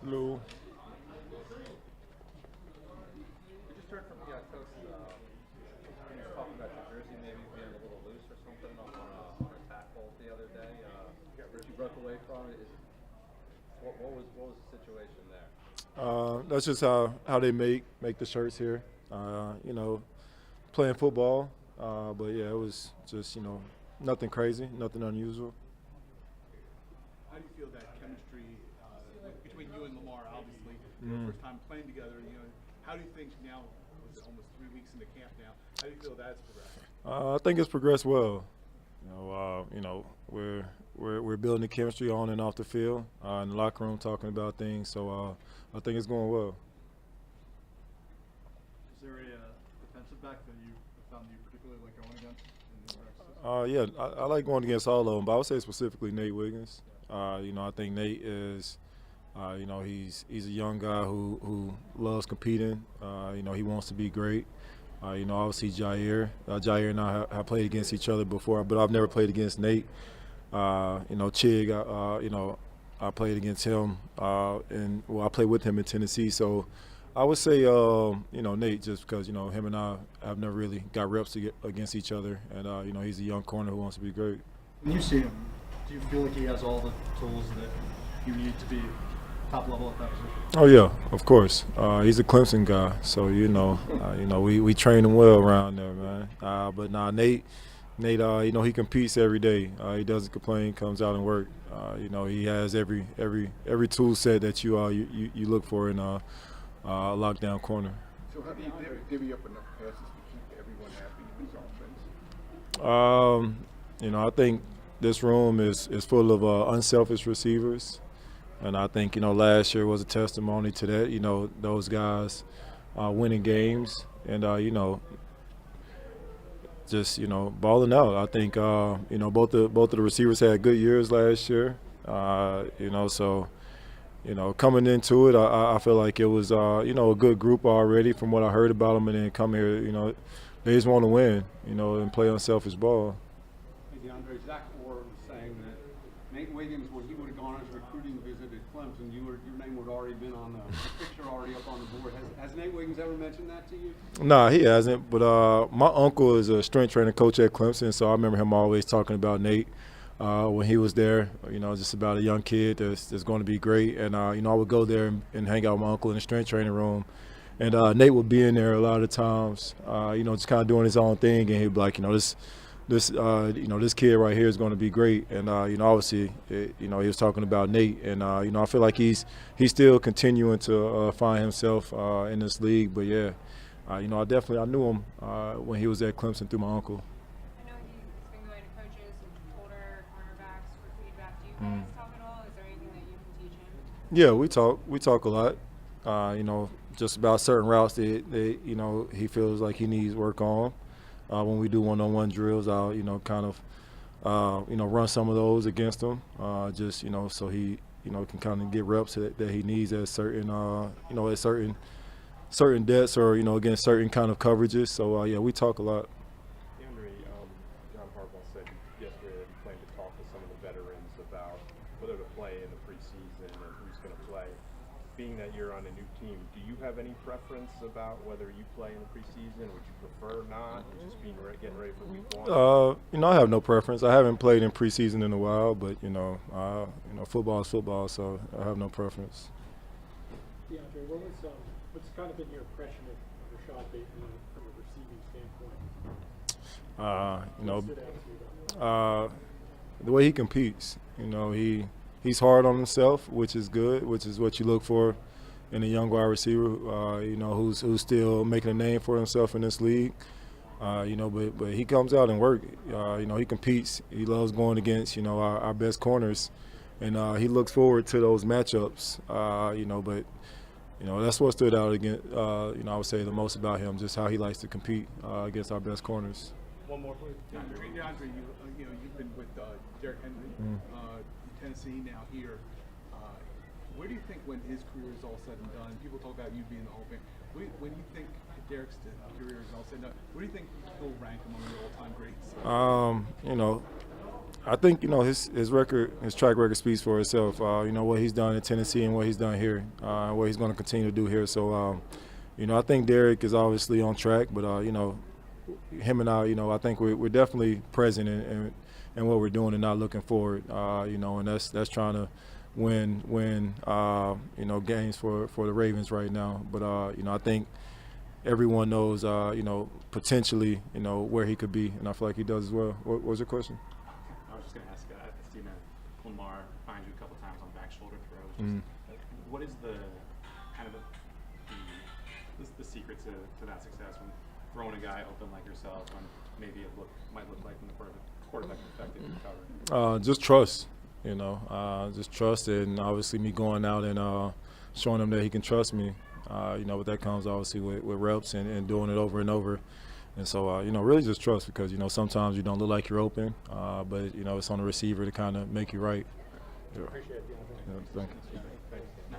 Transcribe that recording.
Lou. We just heard from Coach. He was talking about your jersey maybe being a little loose or something on a tackle the other day. You broke away from it. What was the situation there? That's just how they make the shirts here. Playing football. But yeah, it was just nothing crazy, nothing unusual. How do you feel that chemistry between you and Lamar, obviously, first time playing together? How do you think now? Was it almost 3 weeks into camp now? How do you feel that's progressing? I think it's progressed well. We're building the chemistry on and off the field, in the locker room, talking about things. So I think it's going well. Is there a defensive back that you found you particularly like going against in the practices? I like going against all of them, but I would say specifically Nate Wiggins. I think Nate is, he's a young guy who loves competing. He wants to be great. Obviously Jair and I have played against each other before, but I've never played against Nate. Chig, I played against him, I played with him in Tennessee. So I would say, Nate, just because him and I have never really got reps to get against each other, and he's a young corner who wants to be great. When you see him, do you feel like he has all the tools that you need to be top level at that position? Oh yeah, of course. He's a Clemson guy, so we train him well around there, man. But Nate, he competes every day. He doesn't complain, comes out and work. He has every tool set that you look for in a lockdown corner. So how do you divvy up enough passes to keep everyone happy in his offense? I think this room is full of unselfish receivers. And I think, last year was a testimony to that. Those guys winning games and, just, balling out. I think, both of the receivers had good years last year. So, coming into it, I feel like it was, a good group already from what I heard about them. And then come here, they just want to win, and play unselfish ball. Hey, DeAndre, Zach Orr was saying that Nate Wiggins, when he would have gone on his recruiting visit at Clemson, your name would have already been on the picture already up on the board. Has Nate Wiggins ever mentioned that to you? Nah, he hasn't. But my uncle is a strength training coach at Clemson, so I remember him always talking about Nate when he was there. Just about a young kid that's going to be great. And I would go there and hang out with my uncle in the strength training room. And Nate would be in there a lot of times, just kind of doing his own thing, and he'd be like, this kid right here is going to be great. And obviously, he was talking about Nate, and I feel like he's still continuing to find himself in this league. But yeah, I knew him when he was at Clemson through my uncle. I know he's been going to coaches and older cornerbacks for feedback. Do you guys talk at all? Is there anything that you can teach him? Yeah, we talk a lot. Just about certain routes that he feels like he needs work on. When we do one-on-one drills, I'll run some of those against him, so he can kind of get reps that he needs at certain certain depths or against certain kind of coverages. So yeah, we talk a lot. DeAndre, John Harbaugh said yesterday that he planned to talk to some of the veterans about whether to play in the preseason and who's going to play. Being that you're on a new team, do you have any preference about whether you play in the preseason? Would you prefer not, and just getting ready for week one? I have no preference. I haven't played in preseason in a while, but football is football, so I have no preference. DeAndre, what's kind of been your impression of Rashod Bateman from a receiving standpoint? The way he competes, he's hard on himself, which is good, which is what you look for in a young wide receiver, who's still making a name for himself in this league. But he comes out and works. He competes. He loves going against, our best corners, and he looks forward to those matchups. But that's what stood out against. I would say the most about him, just how he likes to compete against our best corners. One more, please. DeAndre, you've been with Derrick Henry, in Tennessee, now here. Where do you think, when his career is all said and done, people talk about you being the Hall of Fame, when do you think Derrick's career is all said and done, where do you think he'll rank among the all-time greats? I think, you know, his record, his track record speaks for itself. You know, what he's done in Tennessee and what he's done here, and what he's going to continue to do here. So, you know, I think Derrick is obviously on track, but, you know, him and I, you know, I think we're definitely present in what we're doing and not looking forward, you know, and that's trying to win you know, games for the Ravens right now. But, you know, I think everyone knows, you know, potentially, you know, where he could be, and I feel like he does as well. What was your question? I was just going to ask, I've seen Lamar find you a couple times on back shoulder throws. What is the kind of the secret to that success when throwing a guy open like yourself when maybe it might look like from the quarterback perspective you're covering? Just trust, you know, just trust it, and obviously me going out and showing him that he can trust me. You know, but that comes obviously with reps and doing it over and over. And so, you know, really just trust, because, you know, sometimes you don't look like you're open, but, you know, it's on the receiver to kind of make you right. Yeah. Appreciate it, DeAndre. Yeah, thank you.